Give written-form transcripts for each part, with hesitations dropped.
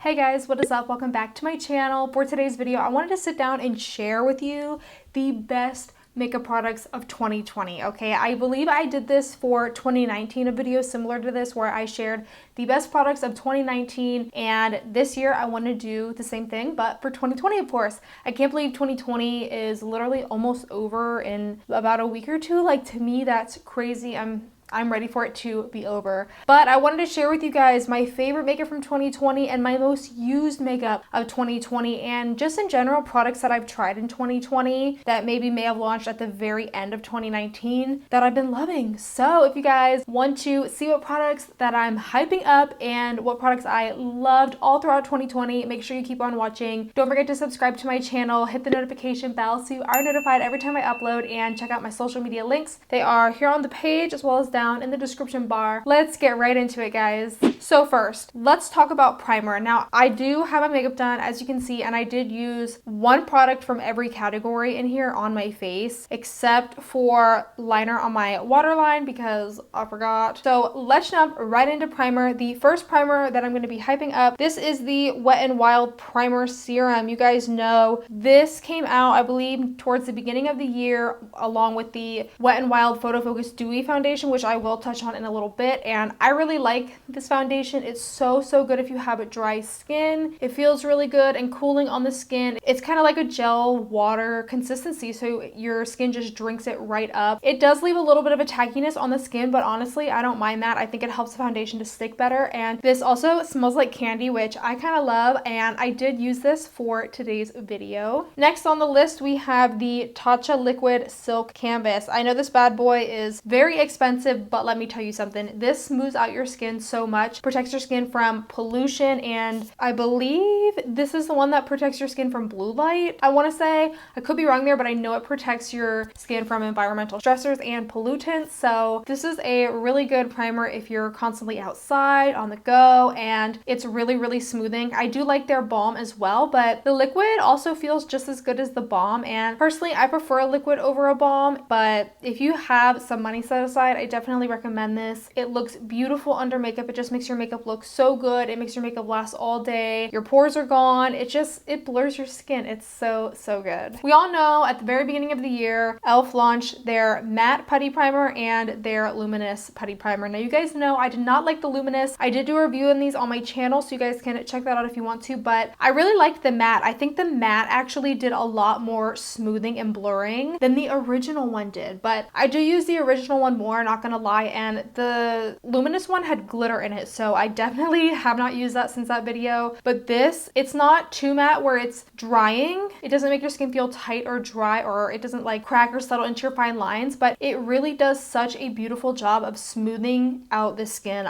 Hey guys, what is up? Welcome back to my channel. For today's video, I wanted to sit down and share with you the best makeup products of 2020. Okay, I believe I did this for 2019, a video similar to this where I shared the best products of 2019, and this year I want to do the same thing but for 2020, of course. I can't believe 2020 is literally almost over in about a week or two. Like, to me, that's crazy. I'm ready for it to be over. But I wanted to share with you guys my favorite makeup from 2020 and my most used makeup of 2020, and just in general products that I've tried in 2020 that maybe may have launched at the very end of 2019 that I've been loving. So if you guys want to see what products that I'm hyping up and what products I loved all throughout 2020, make sure you keep on watching. Don't forget to subscribe to my channel, hit the notification bell so you are notified every time I upload, and check out my social media links. They are here on the page as well as down in the description bar. Let's get right into it, guys. So first, let's talk about primer. Now, I do have my makeup done, as you can see, and I did use one product from every category in here on my face, except for liner on my waterline because I forgot. So let's jump right into primer. The first primer that I'm going to be hyping up, this is the Wet n Wild Primer Serum. You guys know this came out, I believe, towards the beginning of the year, along with the Wet n Wild Photo Focus Dewy Foundation, which I will touch on in a little bit. And I really like this foundation. It's so good if you have dry skin. It feels really good and cooling on the skin. It's kind of like a gel water consistency, so your skin just drinks it right up. It does leave a little bit of a tackiness on the skin, but honestly, I don't mind that. I think it helps the foundation to stick better. And this also smells like candy, which I kind of love, and I did use this for today's video. Next on the list, we have the Tatcha Liquid Silk Canvas. I know this bad boy is very expensive, but let me tell you something. This smooths out your skin so much, protects your skin from pollution, and I believe this is the one that protects your skin from blue light. I want to say, I could be wrong there, but I know it protects your skin from environmental stressors and pollutants. So this is a really good primer if you're constantly outside, on the go, and it's really smoothing. I do like their balm as well, but the liquid also feels just as good as the balm, and personally I prefer a liquid over a balm. But if you have some money set aside, I definitely recommend this. It looks beautiful under makeup. It just makes your makeup look so good. It makes your makeup last all day. Your pores are gone. It blurs your skin. It's so good. We all know at the very beginning of the year, e.l.f. launched their matte putty primer and their luminous putty primer. Now, you guys know I did not like the luminous. I did do a review on these on my channel, so you guys can check that out if you want to, but I really liked the matte. I think the matte actually did a lot more smoothing and blurring than the original one did, but I do use the original one more, not gonna lie, and the luminous one had glitter in it, so I definitely have not used that since that video. But this, it's not too matte where it's drying. It doesn't make your skin feel tight or dry, or it doesn't like crack or settle into your fine lines, but it really does such a beautiful job of smoothing out the skin.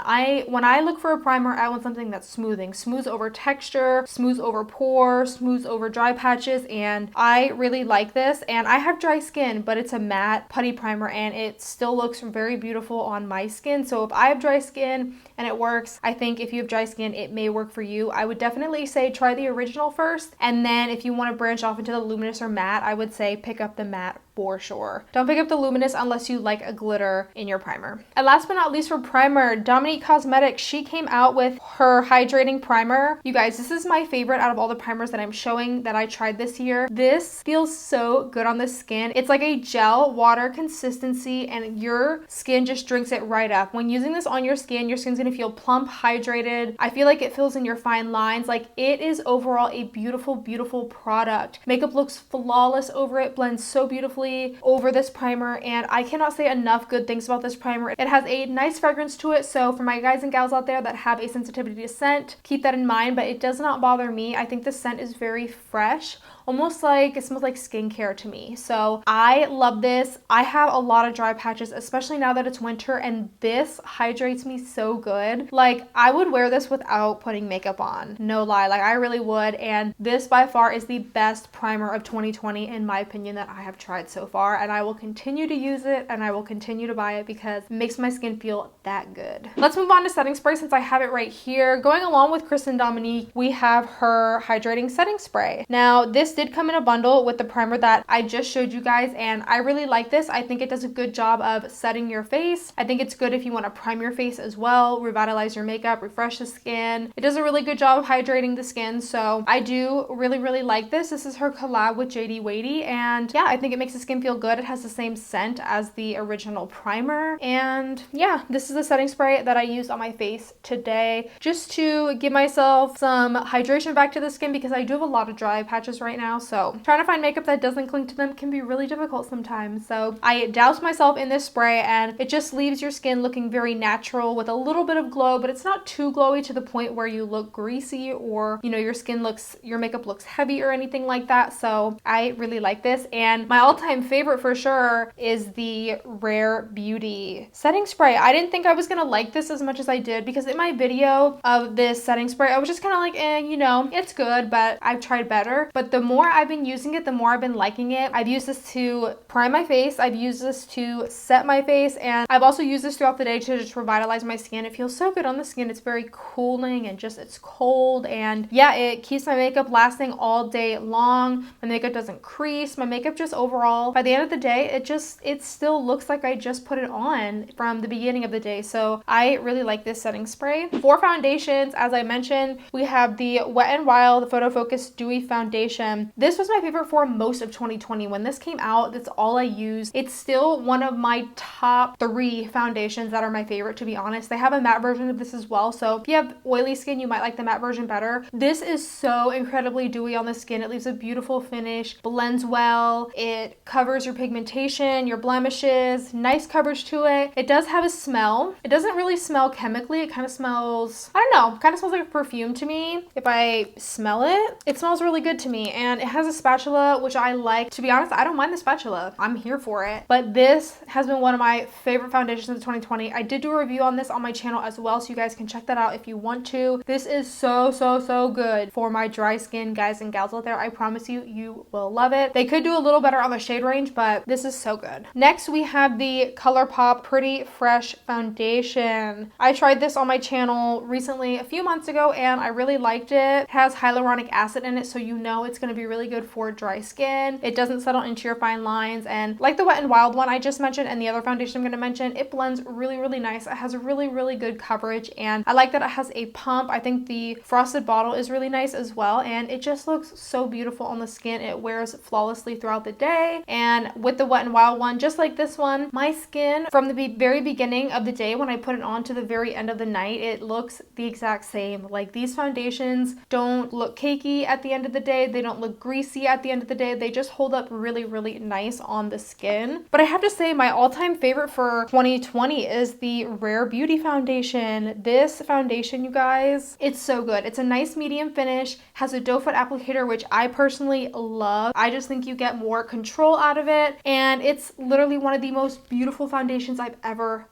When I look for a primer, I want something that's smooths over texture, smooths over pores, smooths over dry patches, and I really like this. And I have dry skin, but it's a matte putty primer and it still looks very beautiful on my skin. So if I have dry skin and it works, I think if you have dry skin, it may work for you. I would definitely say try the original first, and then if you want to branch off into the luminous or matte, I would say pick up the matte for sure. Don't pick up the luminous unless you like a glitter in your primer. And last but not least, for primer, Dominique Cosmetics, she came out with her hydrating primer. You guys, this is my favorite out of all the primers that I'm showing that I tried this year. This feels so good on the skin. It's like a gel water consistency, and your skin just drinks it right up. When using this on your skin's gonna feel plump, hydrated. I feel like it fills in your fine lines. Like, it is overall a beautiful product. Makeup looks flawless over it, blends so beautifully over this primer, and I cannot say enough good things about this primer. It has a nice fragrance to it, so for my guys and gals out there that have a sensitivity to scent, keep that in mind, but it does not bother me. I think the scent is very fresh, almost like it smells like skincare to me. So I love this. I have a lot of dry patches, especially now that it's winter, and this hydrates me so good. Like, I would wear this without putting makeup on, no lie. Like, I really would. And this by far is the best primer of 2020 in my opinion that I have tried so so far, and I will continue to use it and I will continue to buy it because it makes my skin feel that good. Let's move on to setting spray since I have it right here. Going along with Kristen Dominique, we have her hydrating setting spray. Now, this did come in a bundle with the primer that I just showed you guys, and I really like this. I think it does a good job of setting your face. I think it's good if you want to prime your face as well, revitalize your makeup, refresh the skin. It does a really good job of hydrating the skin, so I do really like this. This is her collab with JD Wadey, and yeah, I think it makes the skin feel good. It has the same scent as the original primer, and yeah, this is the setting spray that I used on my face today just to give myself some hydration back to the skin because I do have a lot of dry patches right now, so trying to find makeup that doesn't cling to them can be really difficult sometimes. So I doused myself in this spray, and it just leaves your skin looking very natural with a little bit of glow, but it's not too glowy to the point where you look greasy or, you know, your makeup looks heavy or anything like that. So I really like this, and my all-time favorite for sure is the Rare Beauty setting spray. I didn't think I was gonna like this as much as I did because in my video of this setting spray, I was just kind of like, you know, it's good, but I've tried better. But the more I've been using it, the more I've been liking it. I've used this to prime my face, I've used this to set my face, and I've also used this throughout the day to just revitalize my skin. It feels so good on the skin. It's very cooling and just, it's cold, and yeah, it keeps my makeup lasting all day long. My makeup doesn't crease. My makeup just overall, by the end of the day, it still looks like I just put it on from the beginning of the day. So I really like this setting spray. For foundations, as I mentioned, we have the Wet n Wild Photo Focus Dewy Foundation. This was my favorite for most of 2020. When this came out, that's all I used. It's still one of my top 3 foundations that are my favorite, to be honest. They have a matte version of this as well, so if you have oily skin, you might like the matte version better. This is so incredibly dewy on the skin. It leaves a beautiful finish, blends well, it covers your pigmentation, your blemishes, nice coverage to it. It does have a smell. It doesn't really smell chemically. It kind of smells, I don't know, kind of smells like a perfume to me. If I smell it, it smells really good to me, and it has a spatula, which I like. To be honest, I don't mind the spatula. I'm here for it. But this has been one of my favorite foundations of 2020. I did do a review on this on my channel as well, so you guys can check that out if you want to. This is so good for my dry skin guys and gals out there. I promise you, you will love it. They could do a little better on the shade range, but this is so good. Next, we have the ColourPop Pretty Fresh Foundation. I tried this on my channel recently, a few months ago, and I really liked it. It has hyaluronic acid in it, so you know it's going to be really good for dry skin. It doesn't settle into your fine lines, and like the Wet n Wild one I just mentioned and the other foundation I'm going to mention, it blends really nice. It has a really good coverage, and I like that it has a pump. I think the frosted bottle is really nice as well, and it just looks so beautiful on the skin. It wears flawlessly throughout the day. And with the Wet n Wild one, just like this one, my skin from the very beginning of the day when I put it on to the very end of the night, it looks the exact same. Like, these foundations don't look cakey at the end of the day. They don't look greasy at the end of the day. They just hold up really nice on the skin. But I have to say, my all-time favorite for 2020 is the Rare Beauty foundation. This foundation, you guys, it's so good. It's a nice medium finish, has a doe foot applicator, which I personally love. I just think you get more control out of it, and it's literally one of the most beautiful foundations I've ever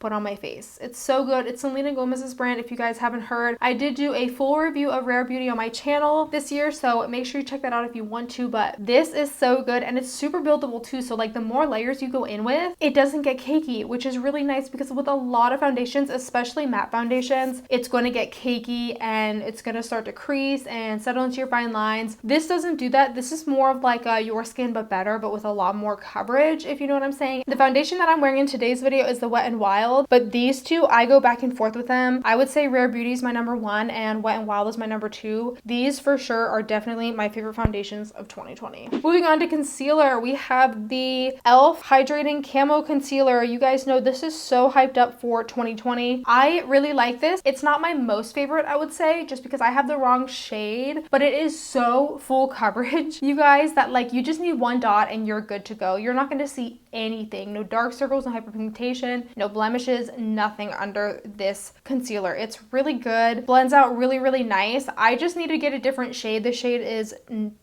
put on my face. It's so good. It's Selena Gomez's brand. If you guys haven't heard, I did do a full review of Rare Beauty on my channel this year, so make sure you check that out if you want to. But this is so good, and it's super buildable too. So like, the more layers you go in with, it doesn't get cakey, which is really nice, because with a lot of foundations, especially matte foundations, it's going to get cakey and it's going to start to crease and settle into your fine lines. This doesn't do that. This is more of like a Your Skin but better, but with a lot more coverage, if you know what I'm saying. The foundation that I'm wearing in today's video is the Wet n Wild, but these two, I go back and forth with them. I would say Rare Beauty is my number 1 and Wet n Wild is my number 2. These for sure are definitely my favorite foundations of 2020. Moving on to concealer, we have the e.l.f. Hydrating Camo Concealer. You guys know this is so hyped up for 2020. I really like this. It's not my most favorite, I would say, just because I have the wrong shade, but it is so full coverage, you guys, that like, you just need one dot and you're good to go. You're not going to see anything. No dark circles, no hyperpigmentation, no blemishes, blemishes, nothing under this concealer. It's really good, blends out really, really nice. I just need to get a different shade. The shade is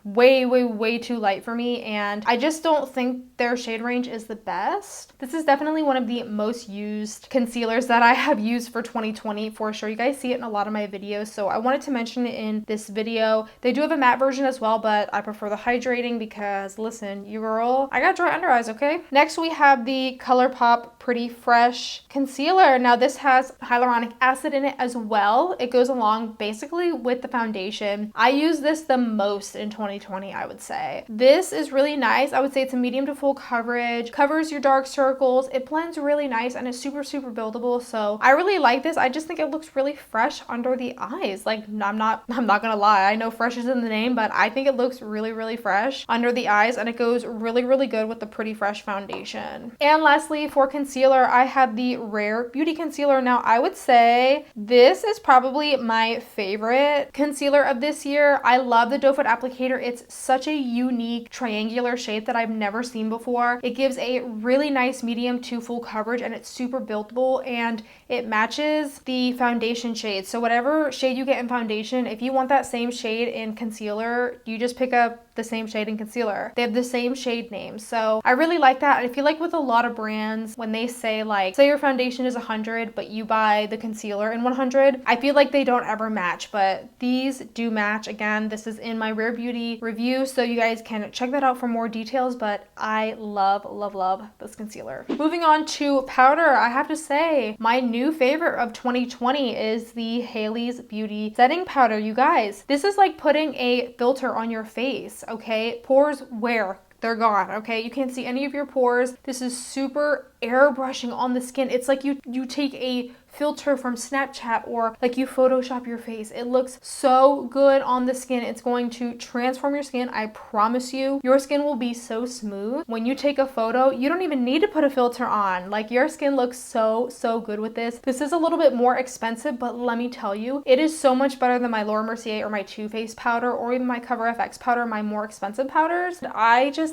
way too light for me, and I just don't think their shade range is the best. This is definitely one of the most used concealers that I have used for 2020 for sure. You guys see it in a lot of my videos, so I wanted to mention it in this video. They do have a matte version as well, but I prefer the hydrating because listen, you girl, I got dry under eyes, okay? Next we have the ColourPop Pretty Fresh concealer. Now this has hyaluronic acid in it as well. It goes along basically with the foundation. I use this the most in 2020, I would say. This is really nice. I would say it's a medium to full coverage, covers your dark circles. It blends really nice and it's super buildable. So I really like this. I just think it looks really fresh under the eyes. Like I'm not gonna lie. I know fresh is in the name, but I think it looks really fresh under the eyes, and it goes really good with the Pretty Fresh foundation. And lastly, for concealer, I have the Rare Beauty concealer. Now I would say this is probably my favorite concealer of this year. I love the doe foot applicator. It's such a unique triangular shape that I've never seen before. It gives a really nice medium to full coverage, and it's super buildable, and it matches the foundation shade. So whatever shade you get in foundation, if you want that same shade in concealer, you just pick up the same shade in concealer. They have the same shade name. So I really like that. I feel like with a lot of brands, when they say like, say your foundation is 100, but you buy the concealer in 100, I feel like they don't ever match, but these do match. Again, this is in my Rare Beauty review, so you guys can check that out for more details, but I love this concealer. Moving on to powder, I have to say my new favorite of 2020 is the Hailey's Beauty setting powder. You guys, this is like putting a filter on your face. Okay, pores where? They're gone, okay? You can't see any of your pores. This is super airbrushing on the skin. It's like you take a filter from Snapchat or like you Photoshop your face. It looks so good on the skin. It's going to transform your skin. I promise you, your skin will be so smooth. When you take a photo, you don't even need to put a filter on. Like your skin looks so good with this. This is a little bit more expensive, but let me tell you, it is so much better than my Laura Mercier or my Too Faced powder or even my Cover FX powder, my more expensive powders.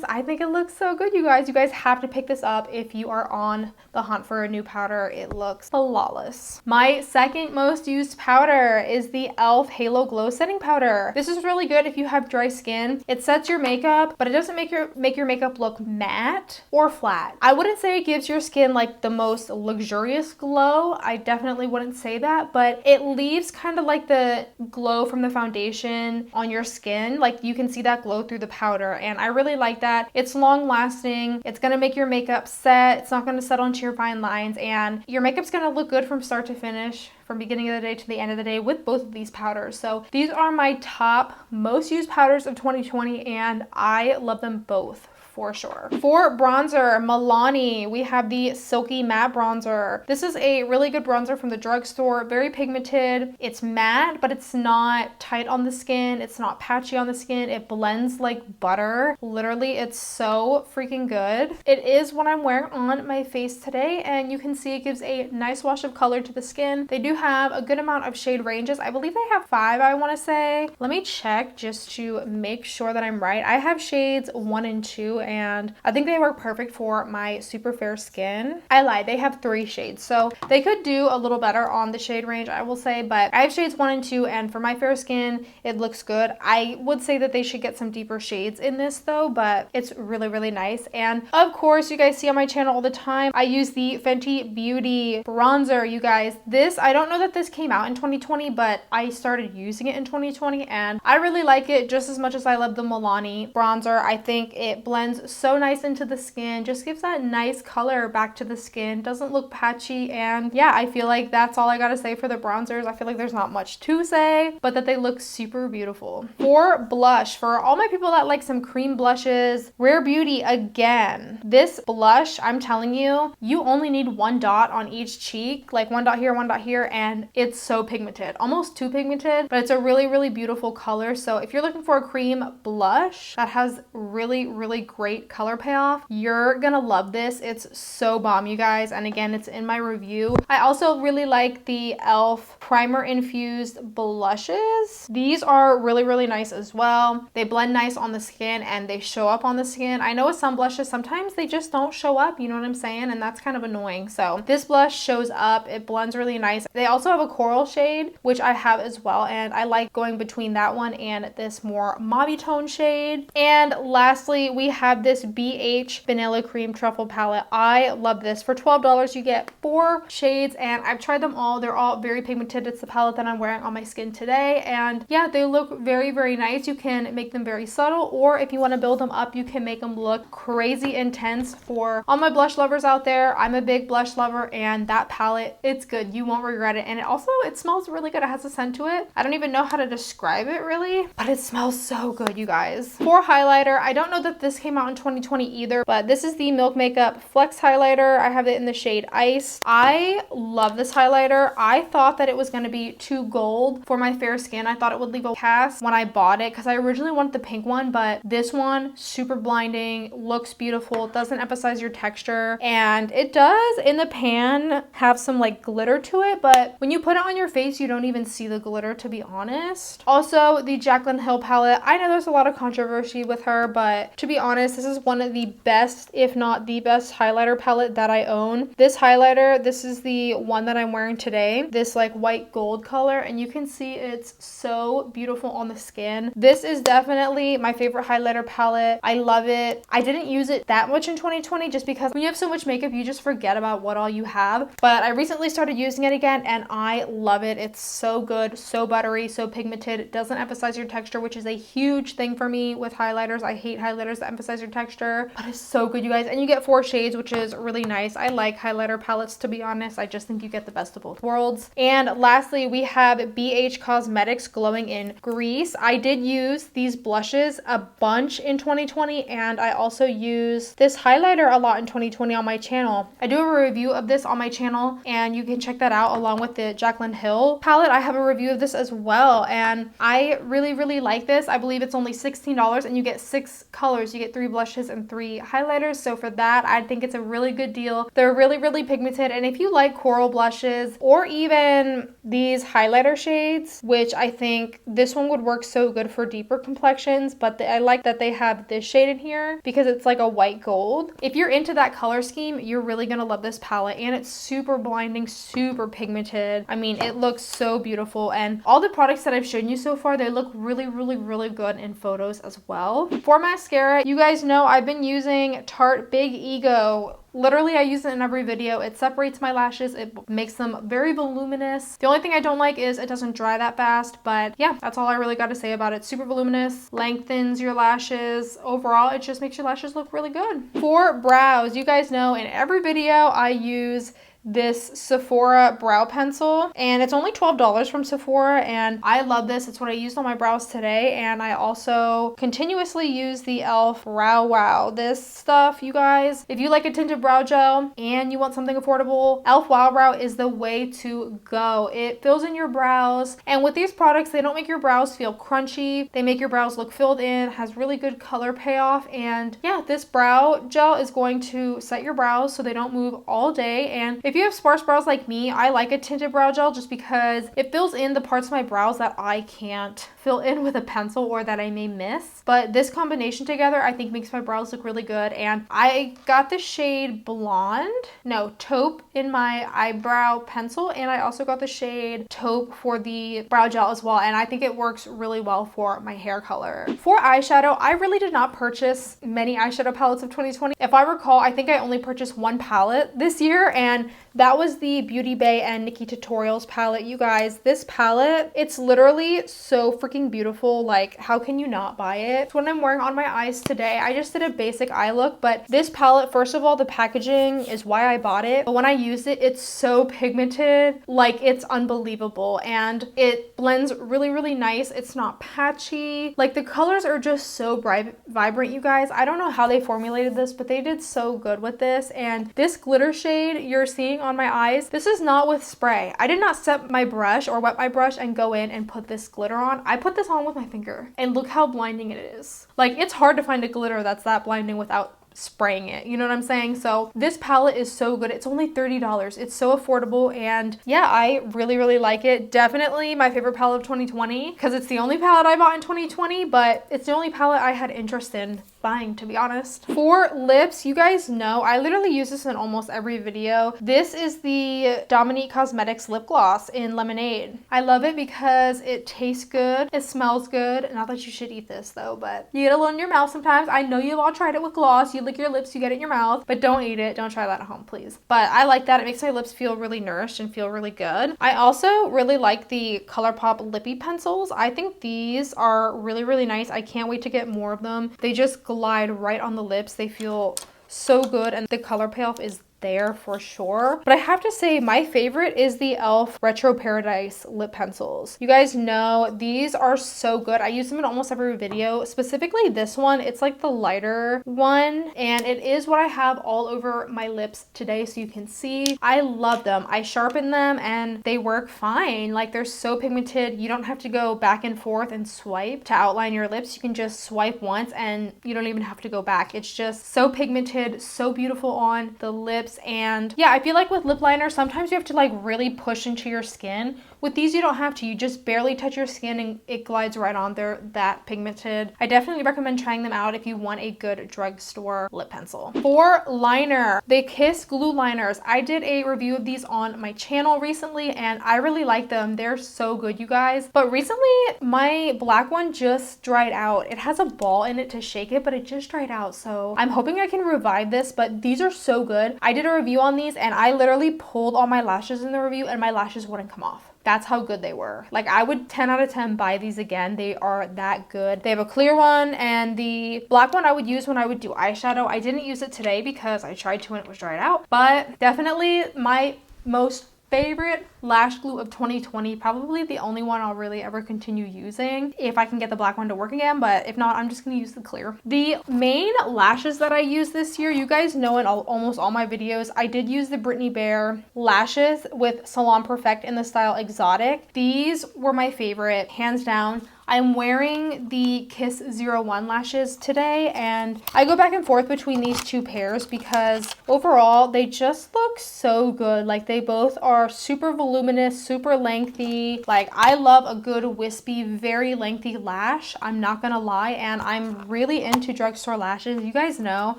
I think it looks so good, you guys. You guys have to pick this up if you are on the hunt for a new powder. It looks flawless. My second most used powder is the e.l.f. Halo Glow Setting Powder. This is really good if you have dry skin. It sets your makeup, but it doesn't make your makeup look matte or flat. I wouldn't say it gives your skin like the most luxurious glow. I definitely wouldn't say that, but it leaves kind of like the glow from the foundation on your skin. Like you can see that glow through the powder, and I really like that. It's long lasting. It's gonna make your makeup set. It's not gonna settle into your fine lines, and your makeup's gonna look good from start to finish, from beginning of the day to the end of the day with both of these powders. So these are my top most used powders of 2020, and I love them both for sure. For bronzer, Milani, we have the Silky Matte Bronzer. This is a really good bronzer from the drugstore, very pigmented. It's matte, but it's not tight on the skin. It's not patchy on the skin. It blends like butter. Literally, it's so freaking good. It is what I'm wearing on my face today, and you can see it gives a nice wash of color to the skin. They do have a good amount of shade ranges. I believe they have 5, I want to say. Let me check just to make sure that I'm right. I have shades 1 and 2, and I think they work perfect for my super fair skin. I lied, they have 3 shades, so they could do a little better on the shade range, I will say, but I have shades 1 and 2, and for my fair skin, it looks good. I would say that they should get some deeper shades in this though, but it's really nice. And of course, you guys see on my channel all the time, I use the Fenty Beauty bronzer. You guys, this, I don't know that this came out in 2020, but I started using it in 2020, and I really like it just as much as I love the Milani bronzer. I think it blends so nice into the skin, just gives that nice color back to the skin, doesn't look patchy, and yeah, I feel like that's all I gotta say for the bronzers. I feel like there's not much to say, but that they look super beautiful. For blush, for all my people that like some cream blushes, Rare Beauty again. This blush, I'm telling you, you only need 1 dot on each cheek, like 1 dot here, 1 dot here, and it's so pigmented, almost too pigmented, but it's a really beautiful color. So if you're looking for a cream blush that has really great great color payoff. You're gonna love this. It's so bomb, you guys. And again, it's in my review. I also really like the e.l.f. primer infused blushes. These are really, really nice as well. They blend nice on the skin and they show up on the skin. I know with some blushes, sometimes they just don't show up, you know what I'm saying? And that's kind of annoying. So this blush shows up. It blends really nice. They also have a coral shade, which I have as well. And I like going between that one and this more mauve tone shade. And lastly, we have this BH Vanilla Cream Truffle Palette. I love this. For $12, you get 4 shades and I've tried them all. They're all very pigmented. It's the palette that I'm wearing on my skin today. And yeah, they look very, very nice. You can make them very subtle, or if you want to build them up, you can make them look crazy intense. For all my blush lovers out there, I'm a big blush lover, and that palette, it's good. You won't regret it. And it smells really good. It has a scent to it. I don't even know how to describe it really, but it smells so good, you guys. For highlighter, I don't know that this came out in 2020 either, but this is the Milk Makeup Flex Highlighter. I have it in the shade Ice. I love this highlighter. I thought that it was going to be too gold for my fair skin. I thought it would leave a cast when I bought it because I originally wanted the pink one, but this one, super blinding, looks beautiful, doesn't emphasize your texture, and it does in the pan have some like glitter to it, but when you put it on your face, you don't even see the glitter, to be honest. Also, the Jaclyn Hill palette. I know there's a lot of controversy with her, but to be honest, this is one of the best, if not the best highlighter palette that I own. This highlighter, this is the one that I'm wearing today, this like white gold color, and you can see it's so beautiful on the skin. This is definitely my favorite highlighter palette. I love it. I didn't use it that much in 2020 just because when you have so much makeup, you just forget about what all you have. But I recently started using it again and I love it. It's so good, so buttery, so pigmented. It doesn't emphasize your texture, which is a huge thing for me with highlighters. I hate highlighters that emphasize your texture, but it's so good, you guys. And you get 4 shades, which is really nice. I like highlighter palettes, to be honest. I just think you get the best of both worlds. And lastly, we have BH Cosmetics Glowing in Grease. I did use these blushes a bunch in 2020, and I also use this highlighter a lot in 2020 on my channel. I do a review of this on my channel, and you can check that out along with the Jaclyn Hill palette. I have a review of this as well, and I really, really like this. I believe it's only $16, and you get 6 colors. You get 3 blushes and 3 highlighters. So for that, I think it's a really good deal. They're really, really pigmented, and if you like coral blushes or even these highlighter shades, which I think this one would work so good for deeper complexions, but I like that they have this shade in here because it's like a white gold. If you're into that color scheme, you're really gonna love this palette, and it's super blinding, super pigmented. I mean, it looks so beautiful, and all the products that I've shown you so far, they look really, really, really good in photos as well. For mascara, you guys know I've been using Tarte Big Ego. Literally, I use it in every video. It separates my lashes. It makes them very voluminous. The only thing I don't like is it doesn't dry that fast, but yeah, that's all I really got to say about it. Super voluminous, lengthens your lashes. Overall, it just makes your lashes look really good. For brows, you guys know in every video I use this Sephora brow pencil, and it's only $12 from Sephora, and I love this. It's what I used on my brows today, and I also continuously use the e.l.f. Brow Wow. This stuff, you guys, if you like a tinted brow gel and you want something affordable, e.l.f. Wow Brow is the way to go. It fills in your brows, and with these products, they don't make your brows feel crunchy. They make your brows look filled in, has really good color payoff, and yeah, this brow gel is going to set your brows so they don't move all day. And if you have sparse brows like me, I like a tinted brow gel just because it fills in the parts of my brows that I can't fill in with a pencil or that I may miss. But this combination together, I think, makes my brows look really good. And I got the shade Taupe in my eyebrow pencil, and I also got the shade Taupe for the brow gel as well, and I think it works really well for my hair color. For eyeshadow, I really did not purchase many eyeshadow palettes of 2020. If I recall, I think I only purchased 1 palette this year, and that was the Beauty Bay and Nikki Tutorials palette. You guys, this palette, it's literally so freaking beautiful. Like, how can you not buy it? It's what I'm wearing on my eyes today. I just did a basic eye look, but this palette, first of all, the packaging is why I bought it. But when I use it, it's so pigmented, like it's unbelievable, and it blends really, really nice. It's not patchy. Like, the colors are just so bright, vibrant, you guys. I don't know how they formulated this, but they did so good with this. And this glitter shade you're seeing on my eyes. This is not with spray. I did not set my brush or wet my brush and go in and put this glitter on. I put this on with my finger and look how blinding it is. Like, it's hard to find a glitter that's that blinding without spraying it, you know what I'm saying? So this palette is so good. It's only $30. It's so affordable, and yeah, I really like it. Definitely my favorite palette of 2020 because it's the only palette I bought in 2020, but it's the only palette I had interest in buying, to be honest. For lips, you guys know I literally use this in almost every video. This is the Dominique Cosmetics lip gloss in Lemonade. I love it because it tastes good, it smells good. Not that you should eat this though, but you get a little in your mouth sometimes. I know you've all tried it with gloss. You lick your lips, you get it in your mouth, but don't eat it. Don't try that at home, please. But I like that. It makes my lips feel really nourished and feel really good. I also really like the ColourPop lippy pencils. I think these are really nice. I can't wait to get more of them. They just glide right on the lips. They feel so good, and the color payoff is there for sure. But I have to say my favorite is the e.l.f. Retro Paradise lip pencils. You guys know these are so good. I use them in almost every video. Specifically this one, it's like the lighter one, and it is what I have all over my lips today, so you can see. I love them. I sharpen them and they work fine. Like, they're so pigmented. You don't have to go back and forth and swipe to outline your lips. You can just swipe once and you don't even have to go back. It's just so pigmented, so beautiful on the lips. And yeah, I feel like with lip liner, sometimes you have to like really push into your skin. With these, you don't have to. You just barely touch your skin and it glides right on there, that pigmented. I definitely recommend trying them out if you want a good drugstore lip pencil. For liner, the Kiss glue liners. I did a review of these on my channel recently and I really like them. They're so good, you guys. But recently, my black one just dried out. It has a ball in it to shake it, but it just dried out. So I'm hoping I can revive this, but these are so good. I did a review on these and I literally pulled all my lashes in the review and my lashes wouldn't come off. That's how good they were. Like, I would 10 out of 10 buy these again. They are that good. They have a clear one, and the black one I would use when I would do eyeshadow. I didn't use it today because I tried to and it was dried out, but definitely my most favorite lash glue of 2020, probably the only one I'll really ever continue using if I can get the black one to work again, but if not, I'm just gonna use the clear. The main lashes that I used this year, you guys know in almost all my videos, I did use the Brittany Bear lashes with Salon Perfect in the style Exotic. These were my favorite, hands down. I'm wearing the Kiss 01 lashes today, and I go back and forth between these two pairs because overall they just look so good. Like, they both are super voluminous, super lengthy. Like, I love a good wispy, very lengthy lash, I'm not gonna lie, and I'm really into drugstore lashes. You guys know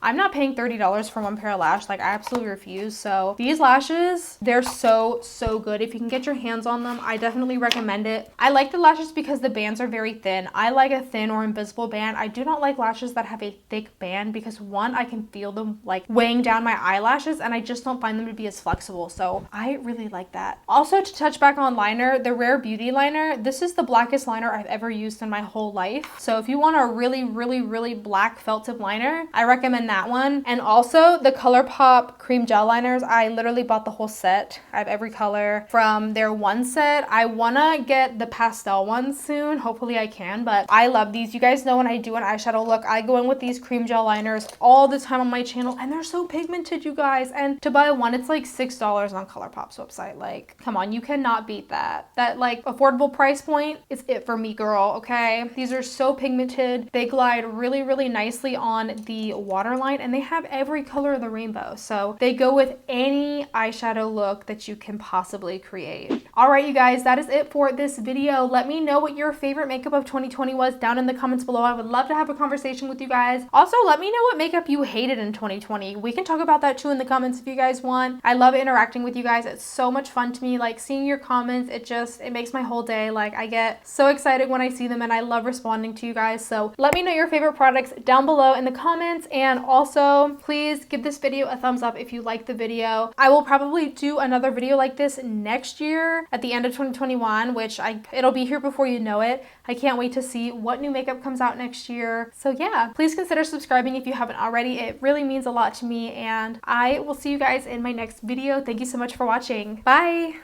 I'm not paying $30 for one pair of lash. Like, I absolutely refuse. So these lashes, they're so good. If you can get your hands on them, I definitely recommend it. I like the lashes because the bands are very thin. I like a thin or invisible band. I do not like lashes that have a thick band because, one, I can feel them like weighing down my eyelashes and I just don't find them to be as flexible. So I really like that. Also, to touch back on liner, the Rare Beauty liner, this is the blackest liner I've ever used in my whole life. So if you want a really black felt tip liner, I recommend that one. And also the ColourPop cream gel liners, I literally bought the whole set. I have every color from their one set. I wanna get the pastel ones soon. Hopefully I can, but I love these. You guys know when I do an eyeshadow look, I go in with these cream gel liners all the time on my channel, and they're so pigmented, you guys. And to buy one, it's like $6 on ColourPop's website. Like, come on, you cannot beat that. That like affordable price point is it for me, girl, okay? These are so pigmented. They glide really nicely on the waterline, and they have every color of the rainbow. So they go with any eyeshadow look that you can possibly create. All right, you guys, that is it for this video. Let me know what your favorite makeup of 2020 was down in the comments below. I would love to have a conversation with you guys. Also, let me know what makeup you hated in 2020. We can talk about that too in the comments if you guys want. I love interacting with you guys. It's so much fun to me. Like, seeing your comments, it makes my whole day. Like, I get so excited when I see them, and I love responding to you guys. So let me know your favorite products down below in the comments, and also please give this video a thumbs up if you like the video. I will probably do another video like this next year at the end of 2021, which it'll be here before you know it. I can't wait to see what new makeup comes out next year. So yeah, please consider subscribing if you haven't already. It really means a lot to me, and I will see you guys in my next video. Thank you so much for watching. Bye!